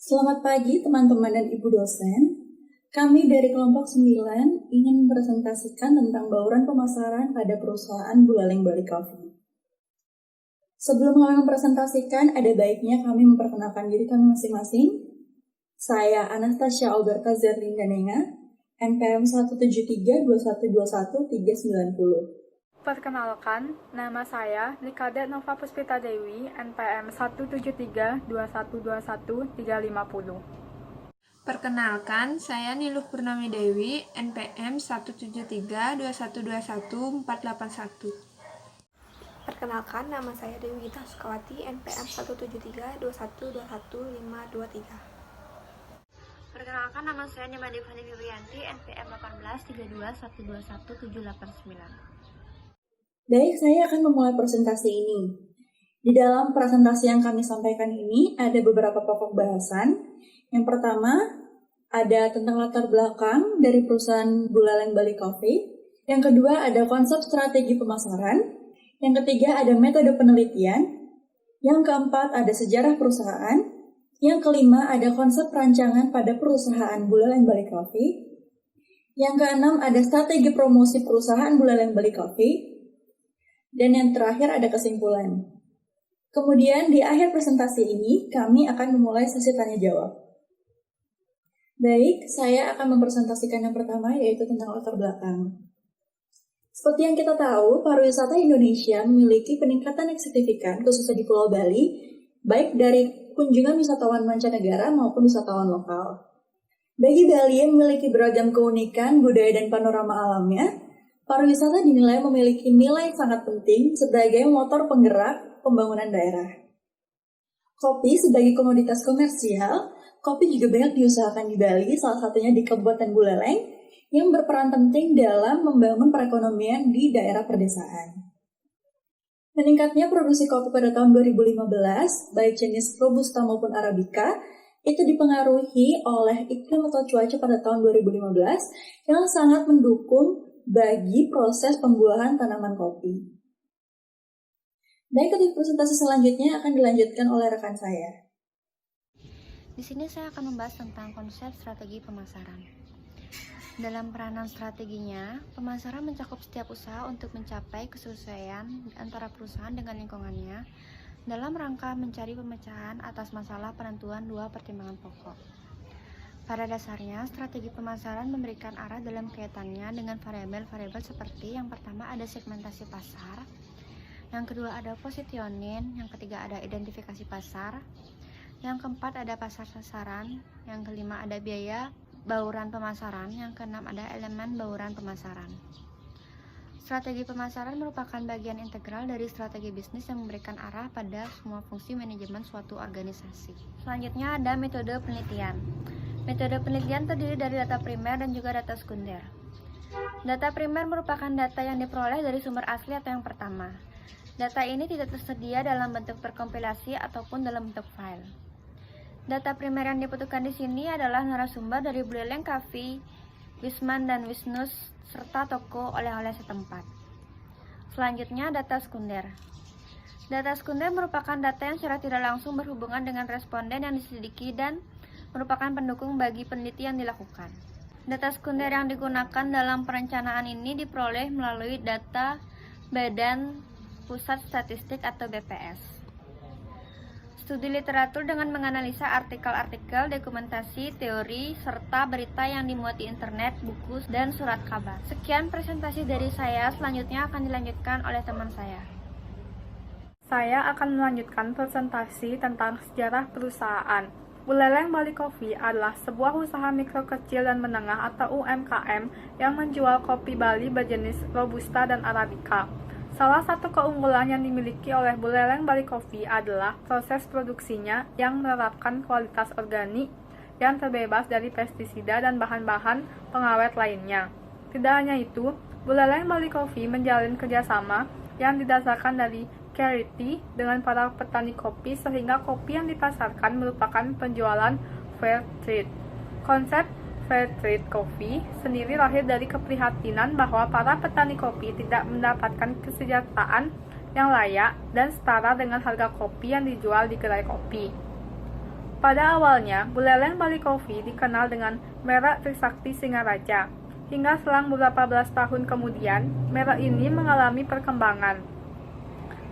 Selamat pagi teman-teman dan ibu dosen. Kami dari kelompok 9 ingin mempresentasikan tentang bauran pemasaran pada perusahaan Buleleng Bali Coffee. Sebelum kami mempresentasikan, ada baiknya kami memperkenalkan diri kami masing-masing. Saya Anastasia Alberta Zerlindanenga, NPM 1732121 390. Perkenalkan, nama saya Nikade Nova Puspita Dewi, NPM 1732121 350. Perkenalkan, saya Niluh Purnami Dewi, NPM 1732121 481. Perkenalkan, nama saya Dewi Gita Sukawati, NPM 173212123. Perkenalkan, nama saya Nimade Fani Fibrianti, NPM 18321121789. Baik, saya akan memulai presentasi ini. Di dalam presentasi yang kami sampaikan ini ada beberapa pokok bahasan. Yang pertama, ada tentang latar belakang dari perusahaan Buleleng Bali Coffee. Yang kedua, ada konsep strategi pemasaran. Yang ketiga, ada metode penelitian. Yang keempat, ada sejarah perusahaan. Yang kelima, ada konsep perancangan pada perusahaan Buleleng Bali Coffee. Yang keenam, ada strategi promosi perusahaan Buleleng Bali Coffee. Dan yang terakhir ada kesimpulan. Kemudian di akhir presentasi ini, kami akan memulai sesi tanya-jawab. Baik, saya akan mempresentasikan yang pertama, yaitu tentang latar belakang. Seperti yang kita tahu, pariwisata Indonesia memiliki peningkatan yang signifikan, khususnya di Pulau Bali, baik dari kunjungan wisatawan mancanegara maupun wisatawan lokal. Bagi Bali yang memiliki beragam keunikan, budaya, dan panorama alamnya, pariwisata dinilai memiliki nilai yang sangat penting sebagai motor penggerak pembangunan daerah. Kopi sebagai komoditas komersial, kopi juga banyak diusahakan di Bali, salah satunya di Kabupaten Buleleng, yang berperan penting dalam membangun perekonomian di daerah pedesaan. Meningkatnya produksi kopi pada tahun 2015, baik jenis Robusta maupun Arabica, itu dipengaruhi oleh iklim atau cuaca pada tahun 2015 yang sangat mendukung bagi proses pembuahan tanaman kopi. Baik, untuk presentasi selanjutnya akan dilanjutkan oleh rekan saya. Di sini saya akan membahas tentang konsep strategi pemasaran. Dalam peranan strateginya, pemasaran mencakup setiap usaha untuk mencapai kesesuaian antara perusahaan dengan lingkungannya dalam rangka mencari pemecahan atas masalah penentuan dua pertimbangan pokok. Pada dasarnya, strategi pemasaran memberikan arah dalam kaitannya dengan variabel-variabel seperti yang pertama ada segmentasi pasar, yang kedua ada positioning, yang ketiga ada identifikasi pasar, yang keempat ada pasar sasaran, yang kelima ada biaya bauran pemasaran, yang keenam ada elemen bauran pemasaran. Strategi pemasaran merupakan bagian integral dari strategi bisnis yang memberikan arah pada semua fungsi manajemen suatu organisasi. Selanjutnya ada metode penelitian. Metode penelitian terdiri dari data primer dan juga data sekunder. Data primer merupakan data yang diperoleh dari sumber asli atau yang pertama. Data ini tidak tersedia dalam bentuk terkompilasi ataupun dalam bentuk file. Data primer yang dibutuhkan di sini adalah narasumber dari Buleleng Coffee, Wisman dan Wisnus, serta toko oleh-oleh setempat. Selanjutnya data sekunder. Data sekunder merupakan data yang secara tidak langsung berhubungan dengan responden yang diselidiki dan merupakan pendukung bagi penelitian yang dilakukan. Data sekunder yang digunakan dalam perencanaan ini diperoleh melalui data Badan Pusat Statistik atau BPS. Studi literatur dengan menganalisa artikel-artikel, dokumentasi, teori, serta berita yang dimuat di internet, buku, dan surat kabar. Sekian presentasi dari saya, selanjutnya akan dilanjutkan oleh teman saya. Saya akan melanjutkan presentasi tentang sejarah perusahaan. Buleleng Bali Coffee adalah sebuah usaha mikro kecil dan menengah atau UMKM yang menjual kopi Bali berjenis Robusta dan Arabica. Salah satu keunggulan yang dimiliki oleh Buleleng Bali Coffee adalah proses produksinya yang menerapkan kualitas organik yang terbebas dari pestisida dan bahan-bahan pengawet lainnya. Tidak hanya itu, Buleleng Bali Coffee menjalin kerjasama yang didasarkan dari charity dengan para petani kopi sehingga kopi yang dipasarkan merupakan penjualan fair trade. Konsep fair trade coffee sendiri lahir dari keprihatinan bahwa para petani kopi tidak mendapatkan kesejahteraan yang layak dan setara dengan harga kopi yang dijual di gerai kopi. Pada awalnya, Buleleng Bali Coffee dikenal dengan merek Trisakti Singaraja. Hingga selang beberapa belas tahun kemudian, merek ini mengalami perkembangan.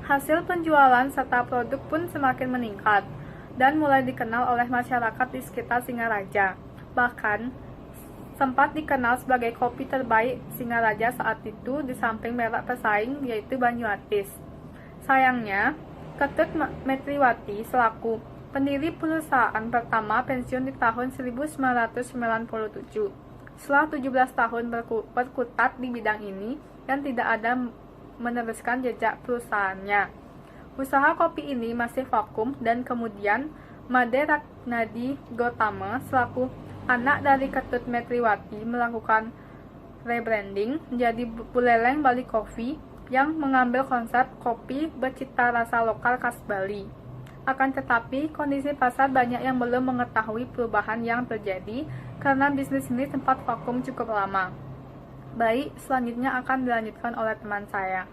Hasil penjualan serta produk pun semakin meningkat dan mulai dikenal oleh masyarakat di sekitar Singaraja. Bahkan, sempat dikenal sebagai kopi terbaik Singaraja saat itu di samping merek pesaing yaitu Banyuatis. Sayangnya, Ketut Metriwati selaku pendiri perusahaan pertama pensiun di tahun 1997. Setelah 17 tahun berkutat di bidang ini dan tidak ada meneruskan jejak perusahaannya. Usaha kopi ini masih vakum dan kemudian Made Ratnadi Gotama selaku anak dari Ketut Metriwati melakukan rebranding menjadi Buleleng Bali Coffee yang mengambil konsep kopi bercita rasa lokal khas Bali. Akan tetapi, kondisi pasar banyak yang belum mengetahui perubahan yang terjadi karena bisnis ini sempat vakum cukup lama. Baik, selanjutnya akan dilanjutkan oleh teman saya.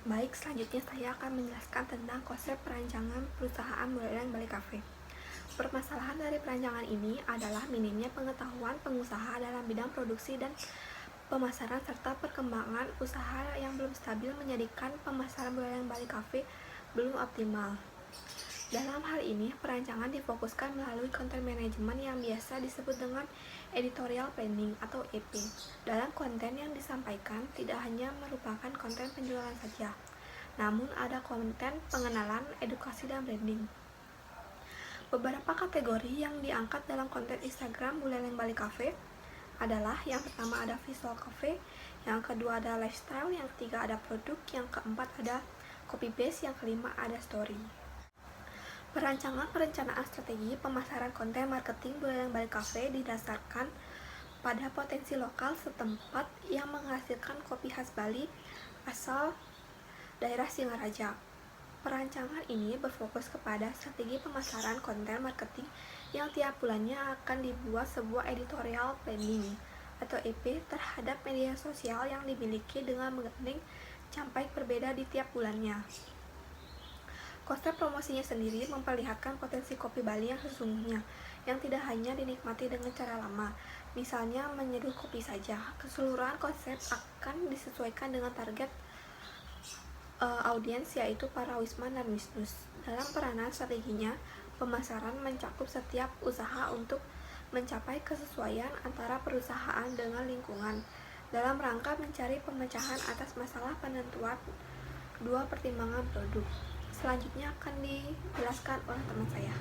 Baik, selanjutnya saya akan menjelaskan tentang konsep perancangan perusahaan Buleleng Bali Cafe. Permasalahan dari perancangan ini adalah minimnya pengetahuan pengusaha dalam bidang produksi dan pemasaran serta perkembangan usaha yang belum stabil menjadikan pemasaran Buleleng Bali Cafe belum optimal. Dalam hal ini, perancangan difokuskan melalui konten manajemen yang biasa disebut dengan editorial planning atau EP. Dalam konten yang disampaikan tidak hanya merupakan konten penjualan saja, namun ada konten pengenalan, edukasi, dan branding. Beberapa kategori yang diangkat dalam konten Instagram Buleleng Bali Cafe adalah yang pertama ada visual cafe, yang kedua ada lifestyle, yang ketiga ada produk, yang keempat ada copy base, yang kelima ada story. Perencanaan strategi pemasaran konten marketing Buleleng Bali Cafe didasarkan pada potensi lokal setempat yang menghasilkan kopi khas Bali asal daerah Singaraja. Perancangan ini berfokus kepada strategi pemasaran konten marketing yang tiap bulannya akan dibuat sebuah editorial planning atau EP terhadap media sosial yang dimiliki dengan menggandeng campai berbeda di tiap bulannya. Konsep promosinya sendiri memperlihatkan potensi kopi Bali yang sesungguhnya, yang tidak hanya dinikmati dengan cara lama, misalnya menyeduh kopi saja. Keseluruhan konsep akan disesuaikan dengan target audiens, yaitu para wisman dan wisnus. Dalam peranan strateginya, pemasaran mencakup setiap usaha untuk mencapai kesesuaian antara perusahaan dengan lingkungan, dalam rangka mencari pemecahan atas masalah penentuan dua pertimbangan produk. Selanjutnya akan dijelaskan oleh teman saya.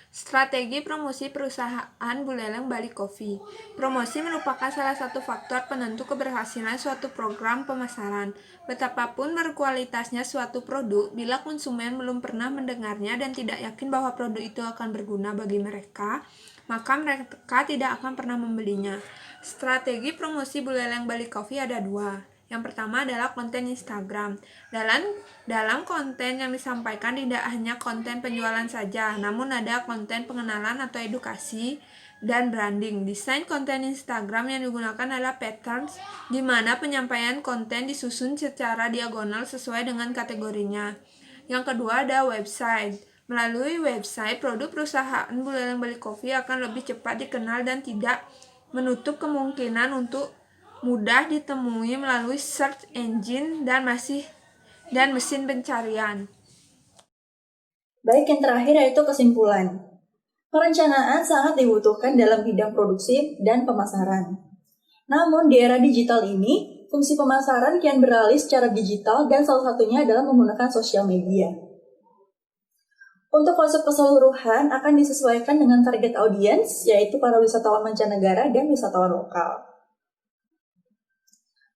Strategi promosi perusahaan Buleleng Bali Coffee. Promosi merupakan salah satu faktor penentu keberhasilan suatu program pemasaran. Betapapun berkualitasnya suatu produk, bila konsumen belum pernah mendengarnya dan tidak yakin bahwa produk itu akan berguna bagi mereka, maka mereka tidak akan pernah membelinya. Strategi promosi Buleleng Bali Coffee ada dua. Yang pertama adalah konten Instagram. Dalam konten yang disampaikan tidak hanya konten penjualan saja, namun ada konten pengenalan atau edukasi dan branding. Desain konten Instagram yang digunakan adalah patterns, di mana penyampaian konten disusun secara diagonal sesuai dengan kategorinya. Yang kedua ada website. Melalui website, produk perusahaan Buleleng Bali Coffee akan lebih cepat dikenal dan tidak menutup kemungkinan untuk mudah ditemui melalui search engine dan mesin pencarian. Baik, yang terakhir yaitu kesimpulan. Perencanaan sangat dibutuhkan dalam bidang produksi dan pemasaran. Namun di era digital ini, fungsi pemasaran kian beralih secara digital dan salah satunya adalah menggunakan sosial media. Untuk konsep keseluruhan akan disesuaikan dengan target audiens, yaitu para wisatawan mancanegara dan wisatawan lokal.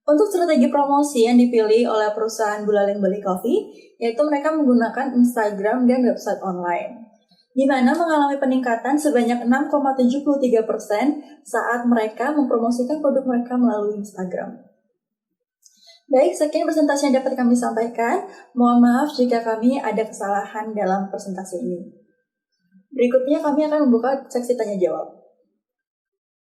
Untuk strategi promosi yang dipilih oleh perusahaan Buleleng Bali Coffee, yaitu mereka menggunakan Instagram dan website online, di mana mengalami peningkatan sebanyak 6,73% saat mereka mempromosikan produk mereka melalui Instagram. Baik, sekian presentasi yang dapat kami sampaikan. Mohon maaf jika kami ada kesalahan dalam presentasi ini. Berikutnya kami akan membuka seksi tanya jawab.